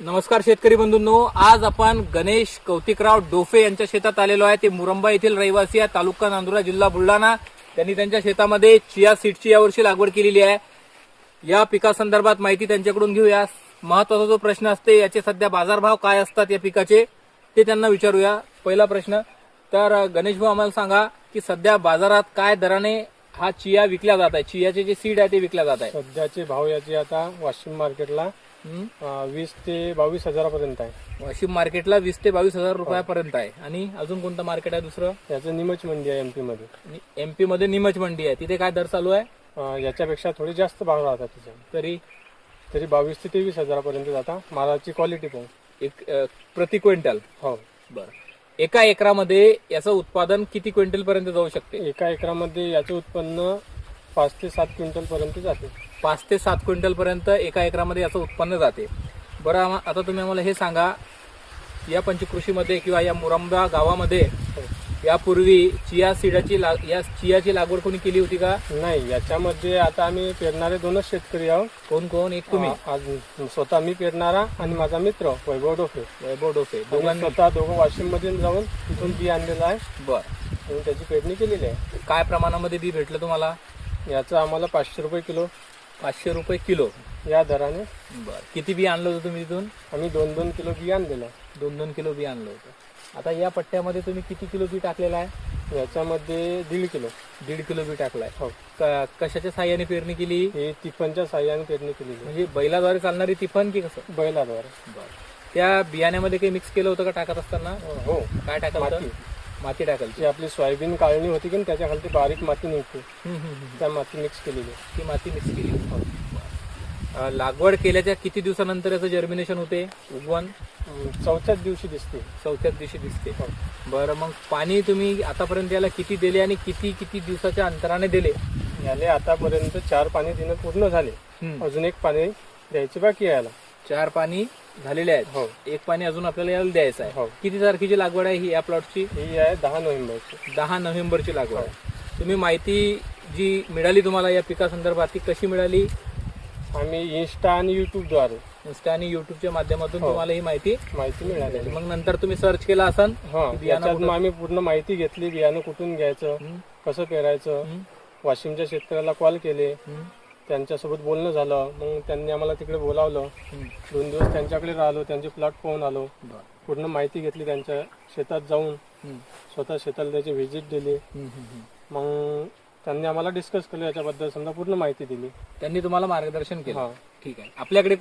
नमस्कार शेतकरी बंधूंनो, आज आपण गणेश कौतिकराव डोफे यांच्या शेतात आलेलो आहे। ते मुरंबा येथील रहिवासी आहे, तालुका नांदुरा, जिल्हा बुलढाणा। त्यांनी त्यांच्या शेतामध्ये चिया सीडची यावर्षी लागवड केलेली आहे। या पिकासंदर्भात माहिती त्यांच्याकडून घेऊया। महत्त्वाचा जो प्रश्न असते, याचे सध्या बाजारभाव काय असतात या पिकाचे, ते त्यांना विचारूया। पहिला प्रश्न, तर गणेश भाऊ आम्हाला सांगा की सध्या बाजारात काय दराने हा चिया विकला जात आहे, चियाचे जे सीड आहे ते विकला जात आहे। सध्याचे भाव याचे आता वाशिम मार्केटला 20 ते 22 हजारापर्यंत आहे। वाशिम मार्केटला 20 ते 22 हजार रुपयापर्यंत आहे। आणि अजून कोणतं मार्केट आहे दुसरं? याचं निमच मंडी आहे एमपी मध्ये। एमपी मध्ये निमच मंडी आहे, तिथे काय दर चालू आहे? याच्यापेक्षा थोडे जास्त भाव राहतात तिथे, तरी 22 ते 23 हजारापर्यंत जाता। मालाची क्वालिटी पण एक प्रति क्विंटल। हो, बरं। एका एकरामध्ये याचं उत्पादन किती क्विंटल पर्यंत जाऊ शकते? एका एकरामध्ये याचे उत्पन्न 5 ते 7 क्विंटल पर्यंत जाते। 5 ते 7 क्विंटल पर्यंत एका एकरामध्ये याचं उत्पन्न जाते। बरं, आता तुम्ही आम्हाला हे सांगा, या पंचकृषीमध्ये किंवा या मुरंबा गावामध्ये यापूर्वी चिया सीडाची या चियाची लागवड कोणी केली होती का? नाही, याच्यामध्ये आता आम्ही पेरणारे दोनच शेतकरी आहोत। कोण कोण? एक तुम्ही? आज स्वतः मी पेरणारा आणि माझा मित्र वैभव डोफे। दोघांनी दोघं वाशिम मध्ये जाऊन तिथून बी आणलेलं आहे। बरं, आणि त्याची पेरणी केलेली आहे। काय प्रमाणामध्ये बी भेटलं तुम्हाला? याचं आम्हाला 500 रुपये किलो, 500 रुपये किलो या दराने। बरं, किती बी आणलं होतं तुम्ही तिथून? आम्ही 2-2 किलो बी आणलेलं आहे। 2-2 किलो बी आणलं होतं। आता या पट्ट्यामध्ये तुम्ही किती किलो बी टाकलेला आहे? याच्यामध्ये 1.5 किलो 1.5 किलो बी टाकलाय। हो। कशाच्या साह्याने पेरणी केली? हे तिफनच्या साह्याने पेरणी केलेली आहे। म्हणजे बैलाद्वारे चालणारी तिफन की कसं? बैलाद्वारे। त्या बियाण्यामध्ये काही मिक्स केलं होतं का टाकत असताना? हो, काय टाकलं होतं? माती माती टाकायची। जी आपली सोयाबीन काढणी होती की त्याच्या खाली बारीक माती निघते, त्या माती मिक्स केलेली आहे। ती माती मिक्स केली होती। लागवड केल्याच्या किती दिवसानंतर याचं जर्मिनेशन होते, उगवण? 4थ्याच दिवशी दिसते। 4थ्याच दिवशी दिसते। बरं, मग पाणी तुम्ही आतापर्यंत याला किती दिले आणि किती किती दिवसाच्या अंतराने दिले? याले आतापर्यंत 4 पाणी देणं पूर्ण झाले, अजून 1 पाणी द्यायचे बाकी आहे याला। 4 पाणी झालेले आहेत। हो। 1 पाणी अजून आपल्याला याला द्यायचं आहे। हो। किती तारखेची लागवड आहे ही या प्लॉटची? ही आहे 10 नोव्हेंबरची। 10 नोव्हेंबरची लागवड आहे। तुम्ही माहिती जी मिळाली तुम्हाला या पिकासंदर्भात, ती कशी मिळाली? आम्ही इन्स्टा आणि युट्यूब द्वारे, इन्स्टा आणि युट्यूबच्या माध्यमातून तुम्हाला ही माहिती मिळाली। मग नंतर तुम्ही सर्च केला असाल? याच्यात मग आम्ही पूर्ण माहिती घेतली, बियाणं कुठून घ्यायचं, कसं पेरायचं। वाशिमच्या शेतकऱ्याला कॉल केले, त्यांच्यासोबत बोलणं झालं। मग त्यांनी आम्हाला तिकडे बोलावलं, 2 दिवस त्यांच्याकडे राहिलो, त्यांचे प्लॉट पाहून आलो, पूर्ण माहिती घेतली, त्यांच्या शेतात जाऊन स्वतः शेताला त्याची व्हिजिट दिली। मग त्यांनी आम्हाला डिस्कस केलं याच्याबद्दल, समजा पूर्ण माहिती दिली। त्यांनी तुम्हाला मार्गदर्शन केलं। हा। ठीक आहे। आपल्याकडे